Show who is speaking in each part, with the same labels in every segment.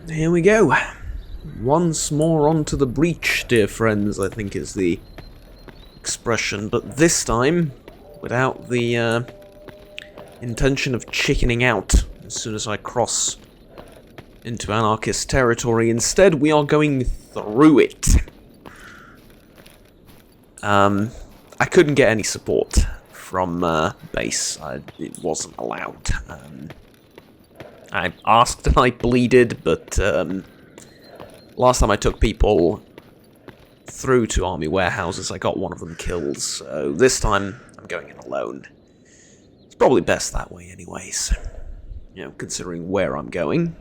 Speaker 1: Here we go. Once more onto the breach, dear friends, I think is the expression, but this time without the intention of chickening out as soon as I cross into anarchist territory. Instead, we are going through it. I couldn't get any support from base. It wasn't allowed. I asked and I pleaded, but last time I took people through to army warehouses, I got one of them killed, so this time I'm going in alone. It's probably best that way anyways, you know, considering where I'm going.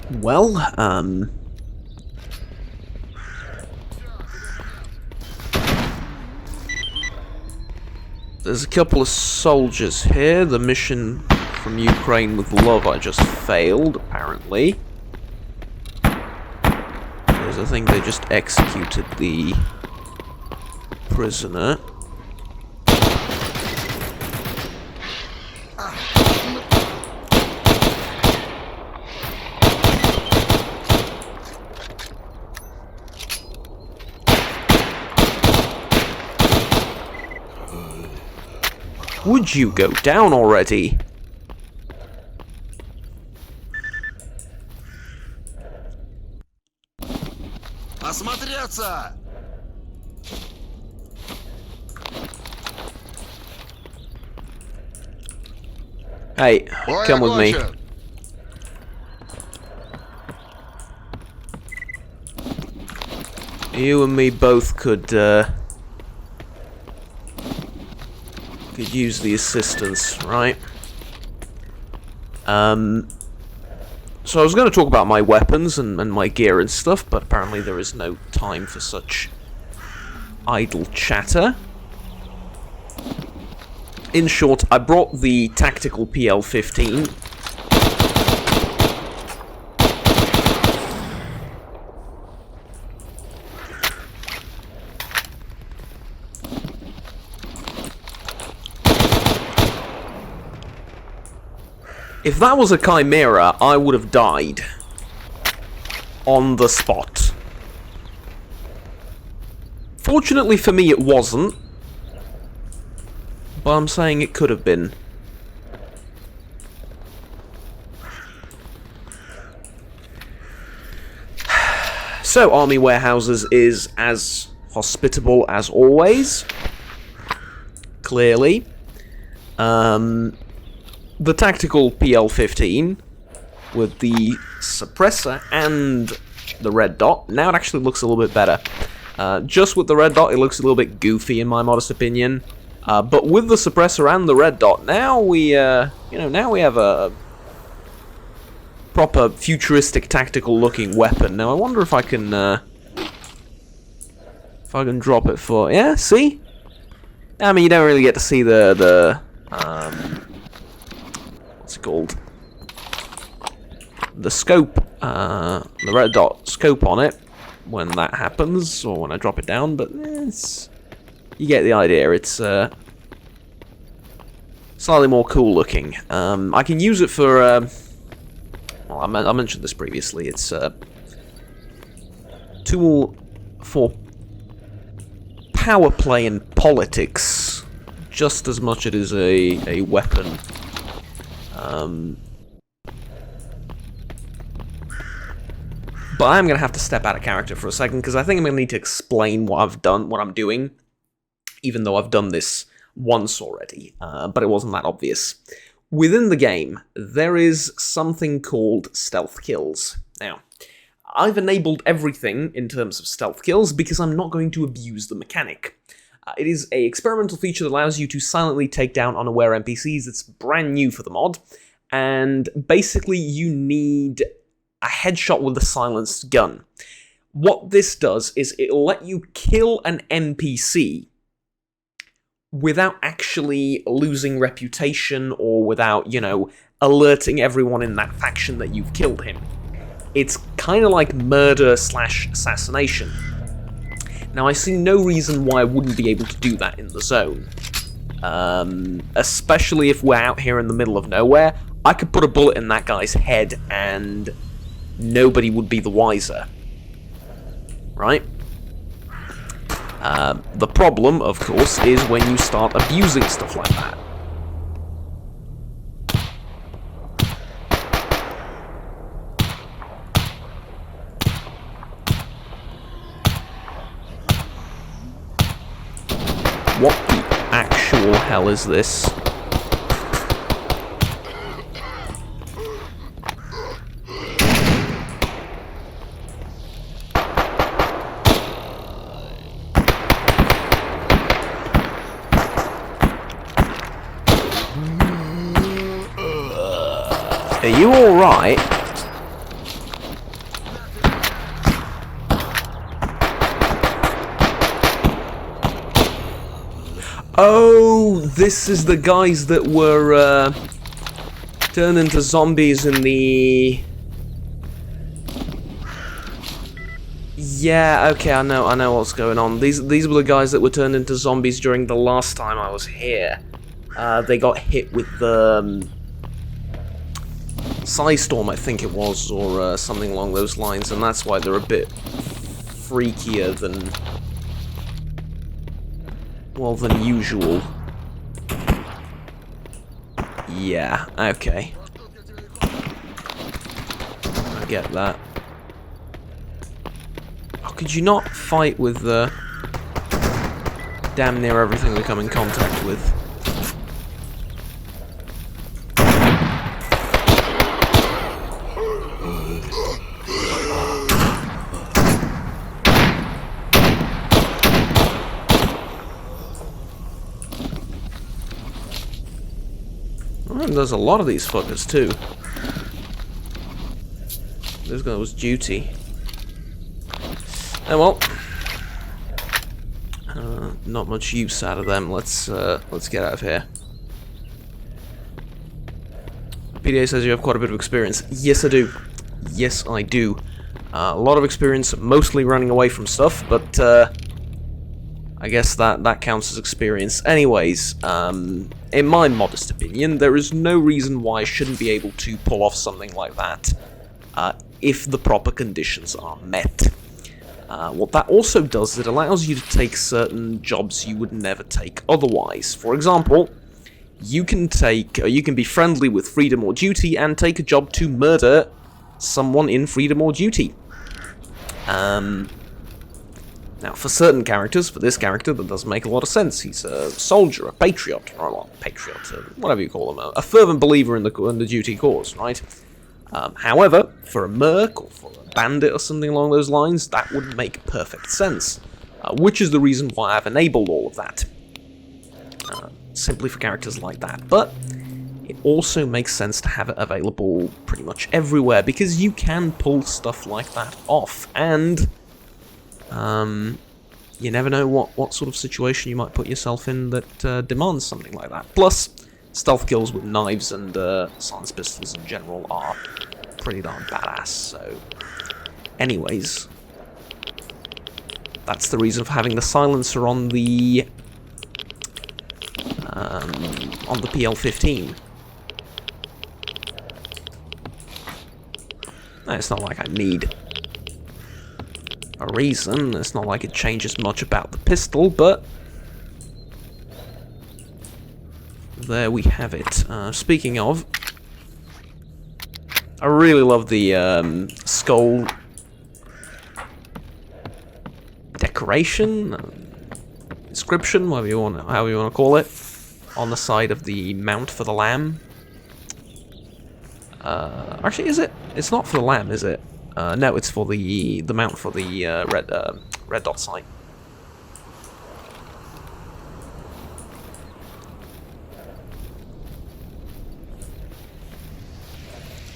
Speaker 1: Well, there's a couple of soldiers here. The mission from Ukraine with love I just failed, apparently. Because I think they just executed the prisoner. Would you go down already?
Speaker 2: Осмотреться!
Speaker 1: Hey, come with me. You and me both could use the assistance, right? So I was going to talk about my weapons and my gear and stuff, but apparently there is no time for such idle chatter. In short, I brought the tactical PL-15. If that was a chimera, I would have died on the spot. Fortunately for me, it wasn't. But I'm saying it could have been. So, Army Warehouses is as hospitable as always. Clearly. The tactical PL-15 with the suppressor and the red dot. Now it actually looks a little bit better. Just with the red dot, it looks a little bit goofy in my modest opinion. But with the suppressor and the red dot, now we, now we have a proper futuristic tactical-looking weapon. Now I wonder if I can drop it for. Yeah, see? I mean, you don't really get to see the what's it called? The scope, the red dot scope on it when that happens, or when I drop it down, but you get the idea. It's slightly more cool looking. I can use it for, well, I mentioned this previously, it's a tool for power play and politics, just as much as it is a weapon. But I'm going to have to step out of character for a second, because I think I'm going to need to explain what I've done, what I'm doing, even though I've done this once already, but it wasn't that obvious. Within the game, there is something called stealth kills. Now, I've enabled everything in terms of stealth kills, because I'm not going to abuse the mechanic. It is an experimental feature that allows you to silently take down unaware NPCs. It's brand new for the mod, and basically you need a headshot with a silenced gun. What this does is it'll let you kill an NPC without actually losing reputation or without, alerting everyone in that faction that you've killed him. It's kind of like murder/assassination. Now, I see no reason why I wouldn't be able to do that in the zone. Especially if we're out here in the middle of nowhere. I could put a bullet in that guy's head and nobody would be the wiser. Right? The problem, of course, is when you start abusing stuff like that. What the actual hell is this? Are you alright? Oh, this is the guys that were turned into zombies in the... Yeah, okay, I know what's going on. These were the guys that were turned into zombies during the last time I was here. They got hit with the Storm, I think it was, or something along those lines, and that's why they're a bit freakier than, well, than usual. Yeah, okay. I get that. Oh, could you not fight with damn near everything we come in contact with? And there's a lot of these fuckers too. This guy was duty. Oh well. Not much use out of them. Let's get out of here. PDA says you have quite a bit of experience. Yes, I do. Yes, I do. A lot of experience, mostly running away from stuff, but I guess that counts as experience. Anyways, in my modest opinion, there is no reason why I shouldn't be able to pull off something like that if the proper conditions are met. What that also does is it allows you to take certain jobs you would never take otherwise. For example, you can be friendly with Freedom or Duty and take a job to murder someone in Freedom or Duty. Now, for certain characters, for this character, that does make a lot of sense. He's a soldier, a patriot, or well, patriot, whatever you call him, a fervent believer in the duty cause, right? However, for a merc or for a bandit or something along those lines, that would make perfect sense. Which is the reason why I've enabled all of that. Simply for characters like that. But it also makes sense to have it available pretty much everywhere, because you can pull stuff like that off, and you never know what sort of situation you might put yourself in that demands something like that. Plus, stealth kills with knives and silence pistols in general are pretty darn badass, so... Anyways, that's the reason for having the silencer on the PL-15. It's not like I need a reason. It's not like it changes much about the pistol, but there we have it. Speaking of, I really love the skull decoration, inscription, however you want to call it, on the side of the mount for the lamb. Actually, is it? It's not for the lamb, is it? No, it's for the mount for the red dot sight.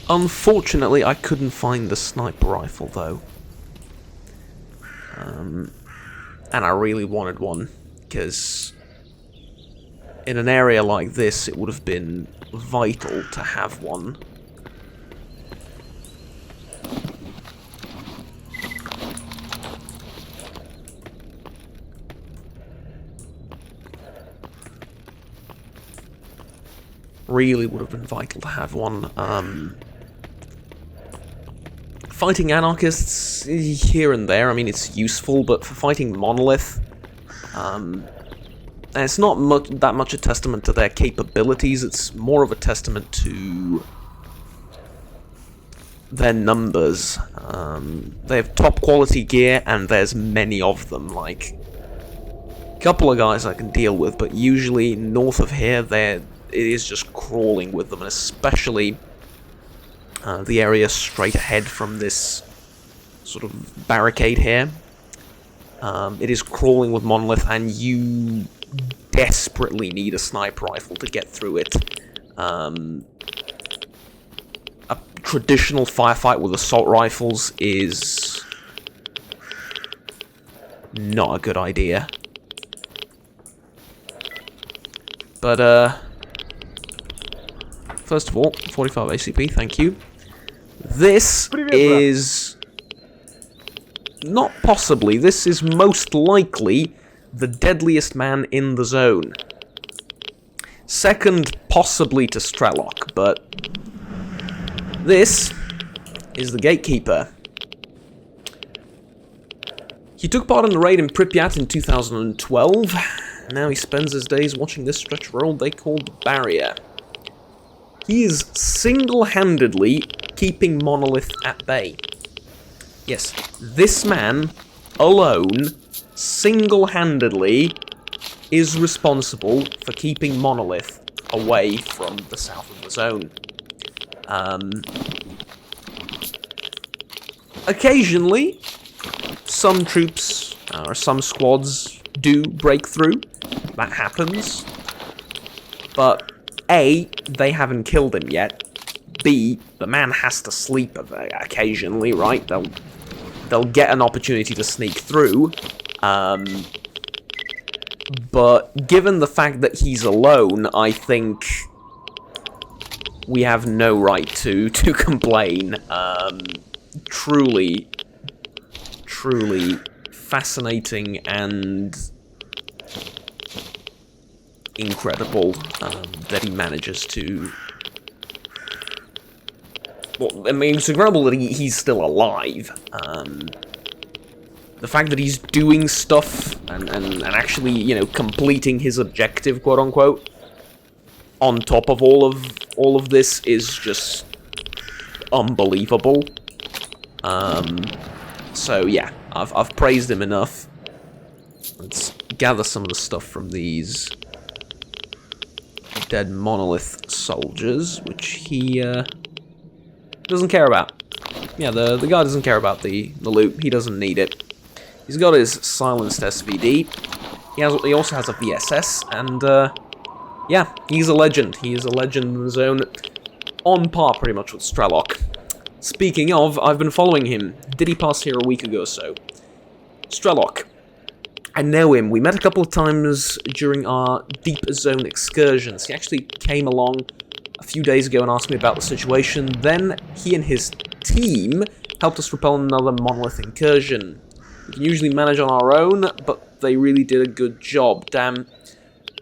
Speaker 1: Unfortunately, I couldn't find the sniper rifle, though. And I really wanted one, because in an area like this, it would have been vital to have one. Really would have been vital to have one. Fighting anarchists here and there, I mean, it's useful, but for fighting Monolith, it's not that much a testament to their capabilities, it's more of a testament to their numbers. They have top quality gear, and there's many of them. Like, a couple of guys I can deal with, but usually north of here, it is just crawling with them, and especially the area straight ahead from this sort of barricade here. It is crawling with Monolith, and you desperately need a sniper rifle to get through it. A traditional firefight with assault rifles is not a good idea. But, first of all, 45 ACP, thank you. This is... not possibly, this is most likely the deadliest man in the zone. Second, possibly to Strelok, but this is the Gatekeeper. He took part in the raid in Pripyat in 2012. Now he spends his days watching this stretch road they call the Barrier. He is single-handedly keeping Monolith at bay. Yes, this man alone, single-handedly, is responsible for keeping Monolith away from the south of the zone. Occasionally, some troops, or some squads, do break through. That happens. But A, they haven't killed him yet. B, the man has to sleep occasionally, right? They'll get an opportunity to sneak through. But given the fact that he's alone, I think we have no right to complain. Truly fascinating and incredible that he manages to... Well, I mean, it's incredible that he's still alive. The fact that he's doing stuff and actually, you know, completing his objective, quote unquote, on top of all of this is just unbelievable. So yeah, I've praised him enough. Let's gather some of the stuff from these dead Monolith soldiers, which he doesn't care about. Yeah, the guy doesn't care about the loot. He doesn't need it. He's got his silenced SVD. He also has a VSS, and yeah, he's a legend. He is a legend in the zone, on par pretty much with Strelok. Speaking of, I've been following him. Did he pass here a week ago or so? Strelok. I know him. We met a couple of times during our deep zone excursions. He actually came along a few days ago and asked me about the situation. Then he and his team helped us repel another Monolith incursion. We can usually manage on our own, but they really did a good job. Damn,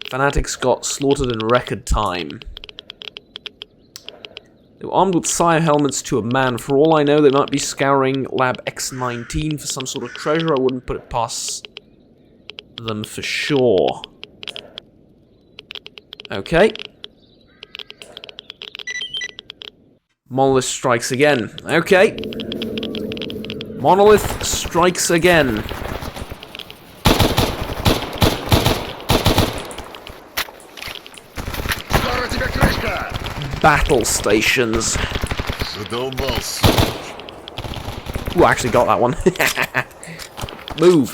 Speaker 1: fanatics got slaughtered in record time. They were armed with Sire helmets to a man. For all I know, they might be scouring Lab X-19 for some sort of treasure. I wouldn't put it past them for sure. Okay. Monolith strikes again. Okay. Monolith strikes again. Battle stations. Ooh, I actually got that one. Move.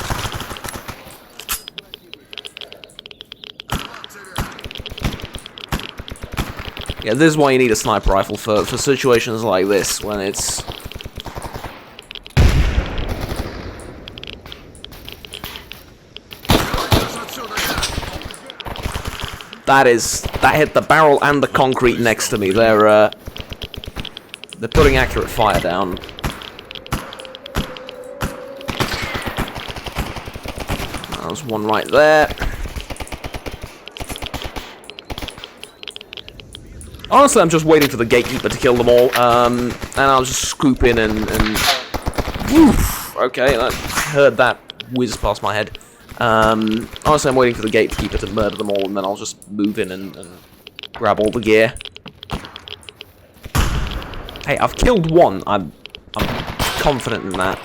Speaker 1: Yeah, this is why you need a sniper rifle for situations like this, when it's... That hit the barrel and the concrete next to me. They're putting accurate fire down. There's one right there. Honestly, I'm just waiting for the Gatekeeper to kill them all, and I'll just scoop in and woof. Okay, I heard that whiz past my head. Honestly, I'm waiting for the Gatekeeper to murder them all, and then I'll just move in and grab all the gear. Hey, I've killed one. I'm confident in that.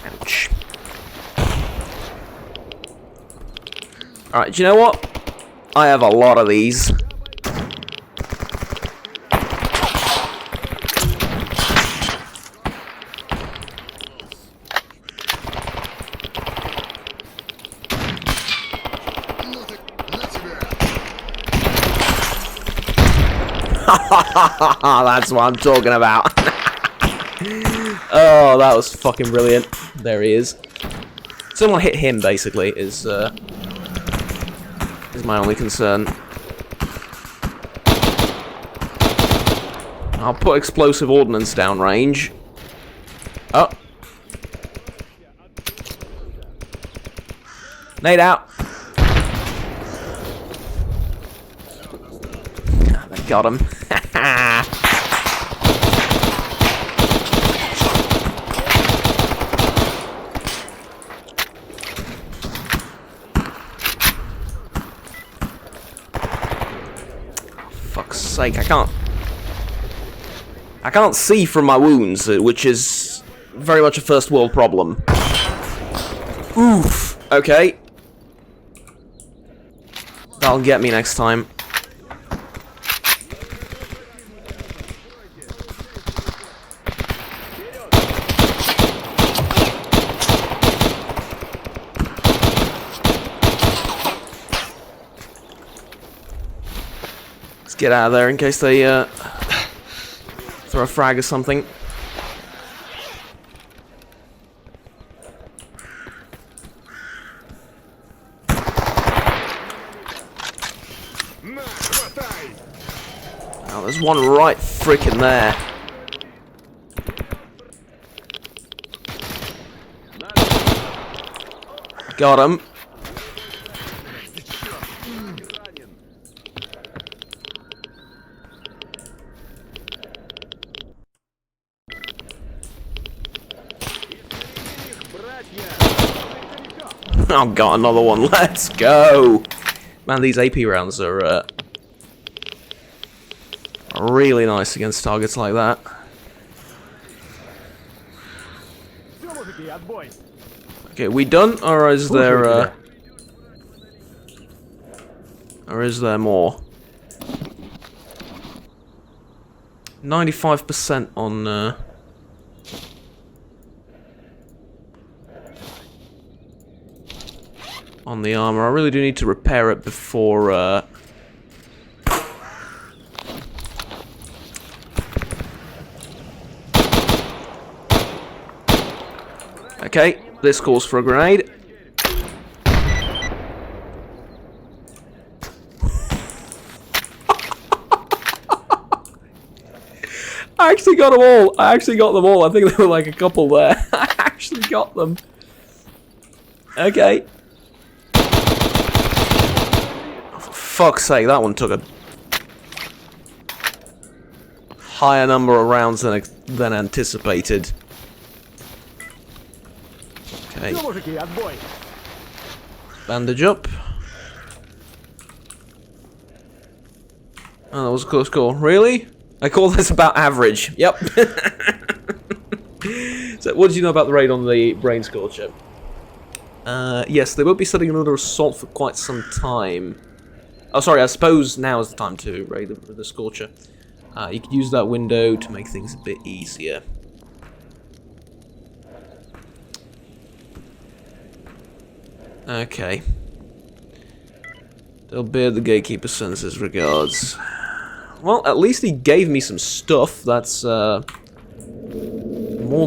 Speaker 1: Ouch. Alright, do you know what? I have a lot of these. That's what I'm talking about. Oh, that was fucking brilliant. There he is. Someone hit him, basically, is my only concern. I'll put explosive ordnance downrange. Oh. Nade out. They got him. Fuck's sake, I can't see from my wounds, which is very much a first world problem. Oof. Okay. That'll get me next time. Let's get out of there in case they throw a frag or something. Oh, there's one right frickin' there. Got him. I've got another one. Let's go. Man, these AP rounds are really nice against targets like that. Okay, we done, or is there more? 95% on the armor. I really do need to repair it before okay, this calls for a grenade. I actually got them all. I actually got them all. I think there were like a couple there. I actually got them. Okay. Oh, for fuck's sake, that one took a higher number of rounds than anticipated. Okay. Bandage up. Oh, that was a close call. Really? I call this about average. Yep. So, what did you know about the raid on the Brain Scorcher? Yes, they won't be setting another assault for quite some time. Oh, sorry, I suppose now is the time to raid the Scorcher. You could use that window to make things a bit easier. Okay. They'll bear the Gatekeeper sends his regards. Well, at least he gave me some stuff. That's more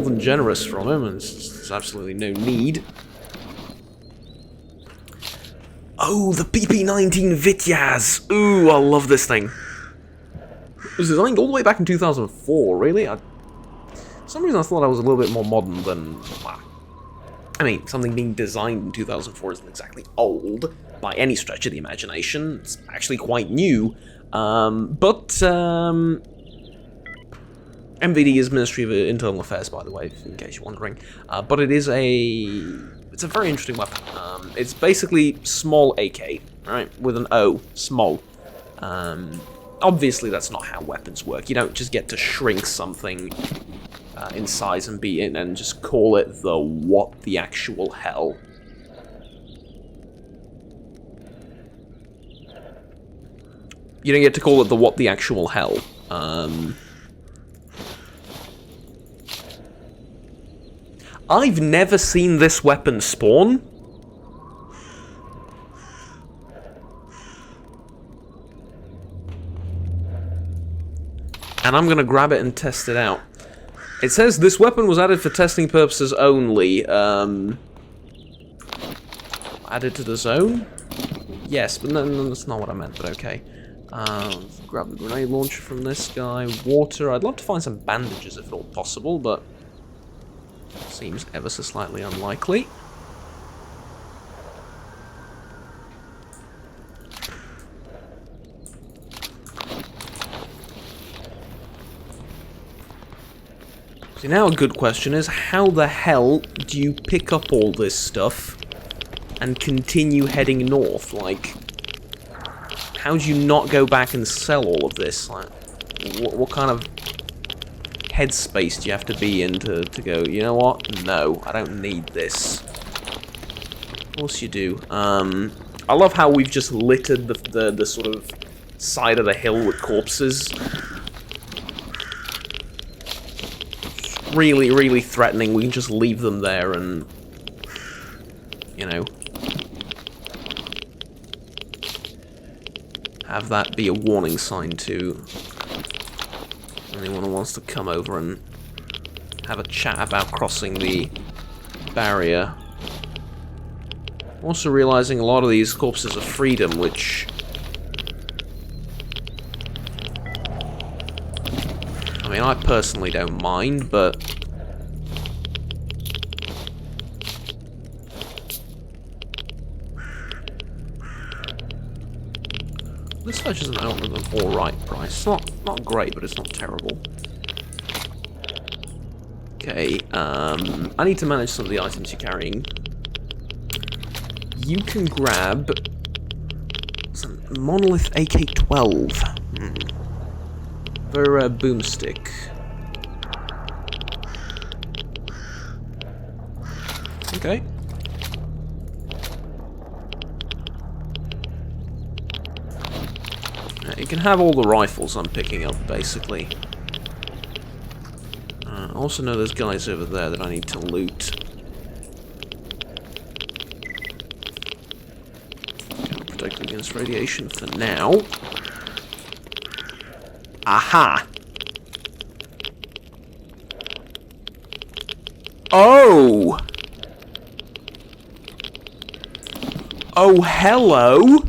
Speaker 1: than generous from him, and there's absolutely no need. Oh, the PP-19 Vityaz! Ooh, I love this thing. It was designed all the way back in 2004, really? For some reason I thought I was a little bit more modern than... Well, I mean, something being designed in 2004 isn't exactly old by any stretch of the imagination. It's actually quite new. MVD is Ministry of Internal Affairs, by the way, in case you're wondering. But it's a very interesting weapon. It's basically small AK, right, with an O, small. Obviously, that's not how weapons work. You don't just get to shrink something in size and and just call it the what the actual hell. You don't get to call it the what the actual hell. I've never seen this weapon spawn. And I'm gonna grab it and test it out. It says this weapon was added for testing purposes only. Added to the zone? Yes, but no, that's not what I meant, but okay. Grab the grenade launcher from this guy. Water. I'd love to find some bandages if at all possible, but seems ever so slightly unlikely. So now a good question is, how the hell do you pick up all this stuff and continue heading north? Like, how do you not go back and sell all of this? Like, what kind of headspace do you have to be in to go, you know what? No, I don't need this. Of course you do. I love how we've just littered the sort of side of the hill with corpses. Really, really threatening. We can just leave them there and, you know, have that be a warning sign to anyone who wants to come over and have a chat about crossing the barrier. Also realizing a lot of these corpses are freedom, which I mean, I personally don't mind, but this fetches an element of an alright price. Not great, but it's not terrible. Okay, I need to manage some of the items you're carrying. You can grab some Monolith AK-12. Very rare boomstick. Okay. You can have all the rifles I'm picking up, basically. I also know there's guys over there that I need to loot. Protect against radiation for now. Aha! Oh! Oh, hello!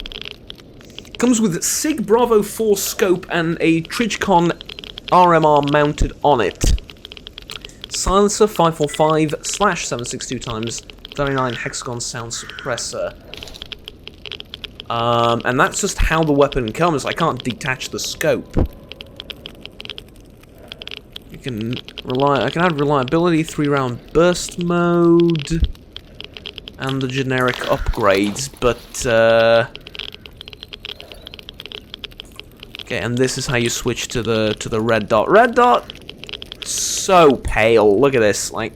Speaker 1: Comes with SIG Bravo 4 scope and a Trijcon RMR mounted on it. Silencer 545/762 times 39 hexagon sound suppressor. And that's just how the weapon comes. I can't detach the scope. I can add reliability, 3-round burst mode, and the generic upgrades, but okay, and this is how you switch to the red dot. Red dot, so pale. Look at this, like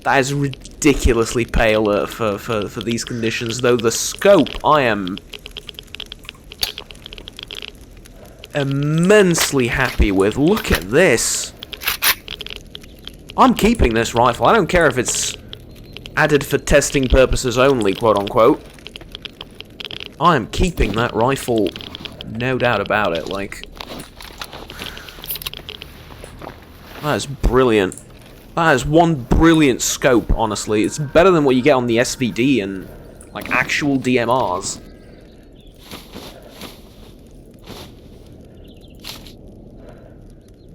Speaker 1: that is ridiculously pale for these conditions. Though the scope, I am immensely happy with. Look at this. I'm keeping this rifle. I don't care if it's added for testing purposes only, quote unquote. I am keeping that rifle, no doubt about it. Like, that is brilliant. That is one brilliant scope, honestly. It's better than what you get on the SVD and, like, actual DMRs.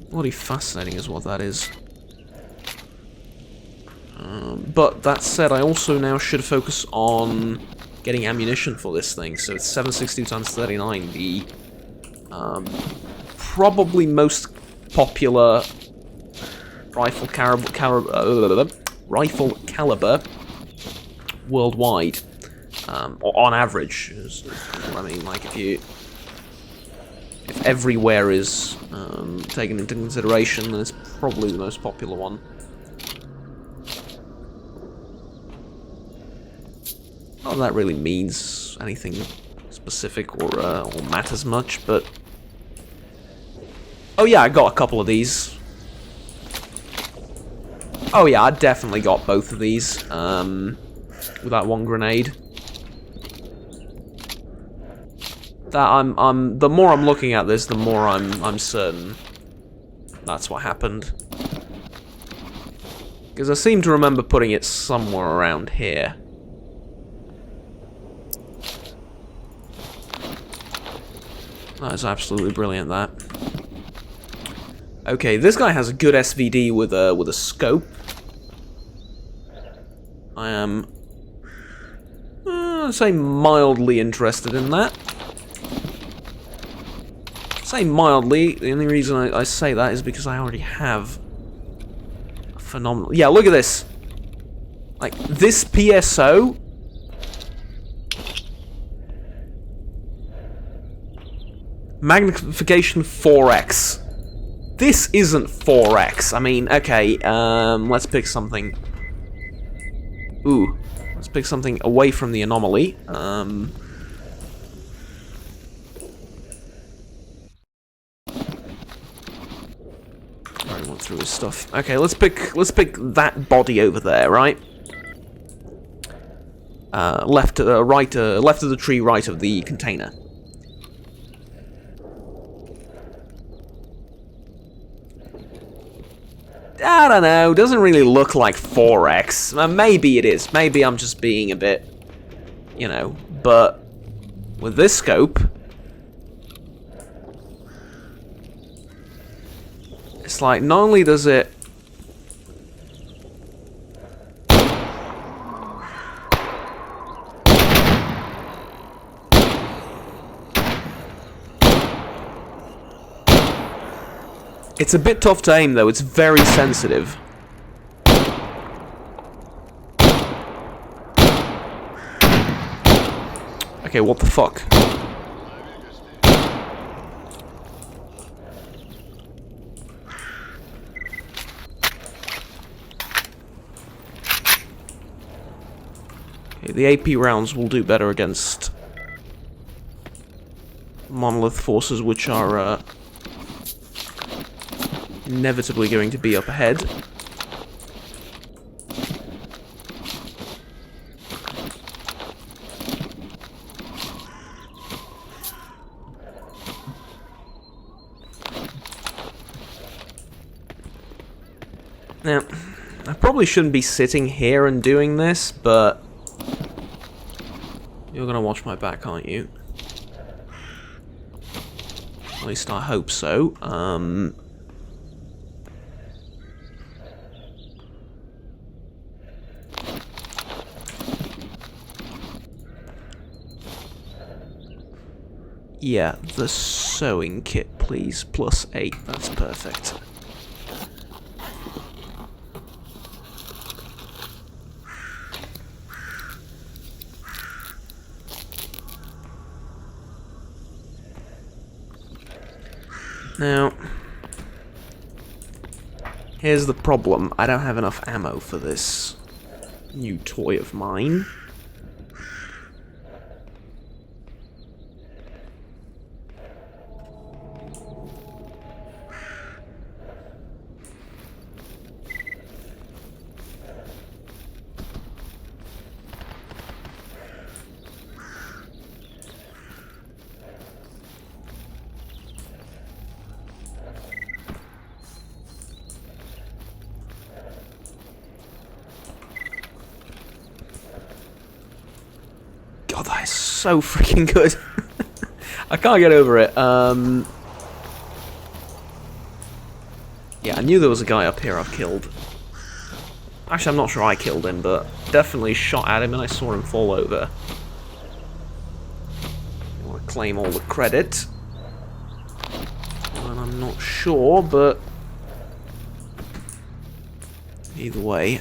Speaker 1: Bloody fascinating is what that is. But that said, I also now should focus on getting ammunition for this thing. So it's 762 times 39, the probably most popular rifle caliber worldwide, or on average. I mean, like if everywhere is taken into consideration, then it's probably the most popular one. Not that really means anything specific or matters much, but oh yeah, I got a couple of these. Oh yeah, I definitely got both of these with that one grenade. That the more I'm looking at this, the more I'm certain that's what happened. Because I seem to remember putting it somewhere around here. That is absolutely brilliant, that. Okay, this guy has a good SVD with a scope. I am, say, mildly interested in that. Say mildly. The only reason I say that is because I already have a phenomenal. Yeah, look at this. Like this PSO. Magnification 4x. This isn't 4x. I mean, okay, let's pick something. Ooh, let's pick something away from the anomaly. I already went through his stuff. Okay, let's pick that body over there, right? Left of the tree, right of the container. I don't know, doesn't really look like 4x. Maybe it is. Maybe I'm just being a bit, you know, but with this scope, it's like not only does it it's a bit tough to aim, though. It's very sensitive. Okay, what the fuck? Okay, the AP rounds will do better against monolith forces, which are inevitably going to be up ahead. Now, I probably shouldn't be sitting here and doing this, but you're gonna watch my back, aren't you? At least I hope so. Yeah, the sewing kit, please. +8. That's perfect. Now, here's the problem. I don't have enough ammo for this new toy of mine. God, that is so freaking good. I can't get over it. Yeah, I knew there was a guy up here I've killed. Actually, I'm not sure I killed him, but definitely shot at him and I saw him fall over. I want to claim all the credit. And I'm not sure, but either way,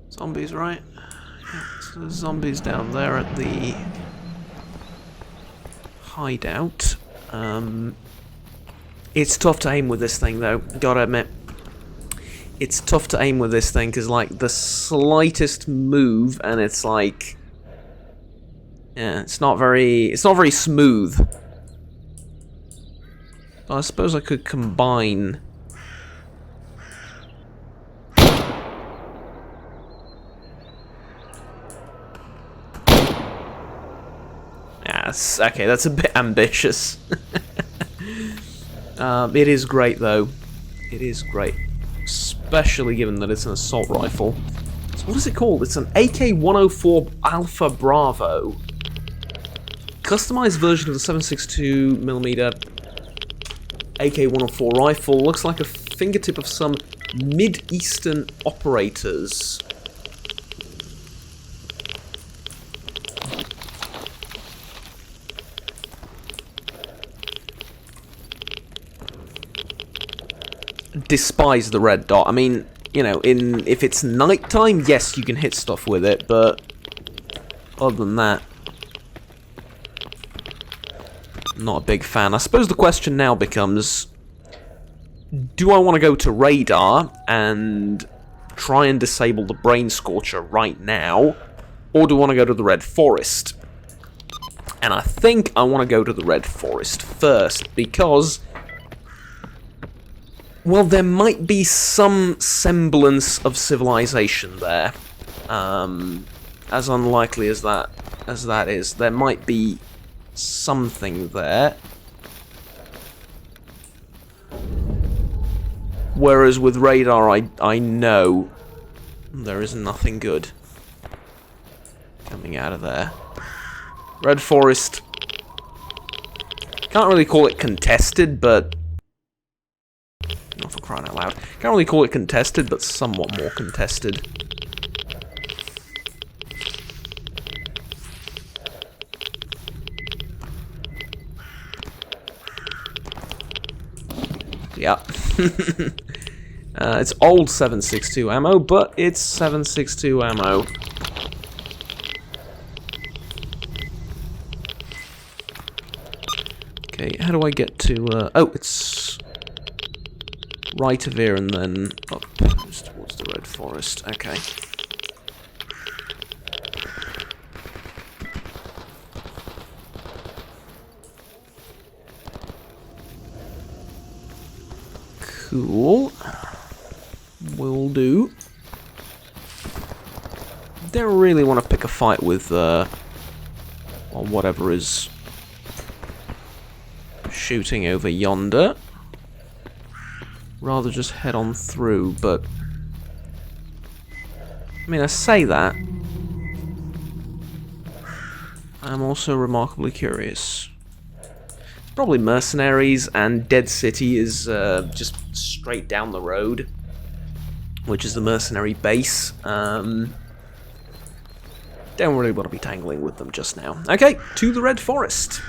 Speaker 1: zombies, right? Yeah, so there's zombies down there at the hideout. It's tough to aim with this thing, though, gotta admit. It's tough to aim with this thing, because, like, the slightest move, and it's like... yeah, it's not very smooth. So I suppose I could combine... yes, okay, that's a bit ambitious. It is great, though. It is great. Especially given that it's an assault rifle. So what is it called? It's an AK-104 Alpha Bravo. Customized version of the 7.62mm AK-104 rifle. Looks like a fingertip of some Mid-Eastern operators. Despise the red dot. I mean, you know, if it's nighttime, yes, you can hit stuff with it, but other than that, not a big fan. I suppose the question now becomes, do I want to go to radar and try and disable the Brain Scorcher right now, or do I want to go to the Red Forest? And I think I want to go to the Red Forest first, because... well, there might be some semblance of civilization there. As unlikely as that is, there might be something there. Whereas with radar, I know there is nothing good coming out of there. Red Forest, can't really call it contested, but... not for crying out loud. Can't really call it contested, but somewhat more contested. Yeah. It's old 7.62 ammo, but it's 7.62 ammo. Okay, how do I get to... oh, it's... right of here and then up towards the Red Forest. Okay. Cool. Will do. Don't really want to pick a fight with well, whatever is shooting over yonder. Rather just head on through, but... I mean, I say that. I'm also remarkably curious. Probably mercenaries, and Dead City is just straight down the road, which is the mercenary base. Don't really want to be tangling with them just now. Okay, to the Red Forest.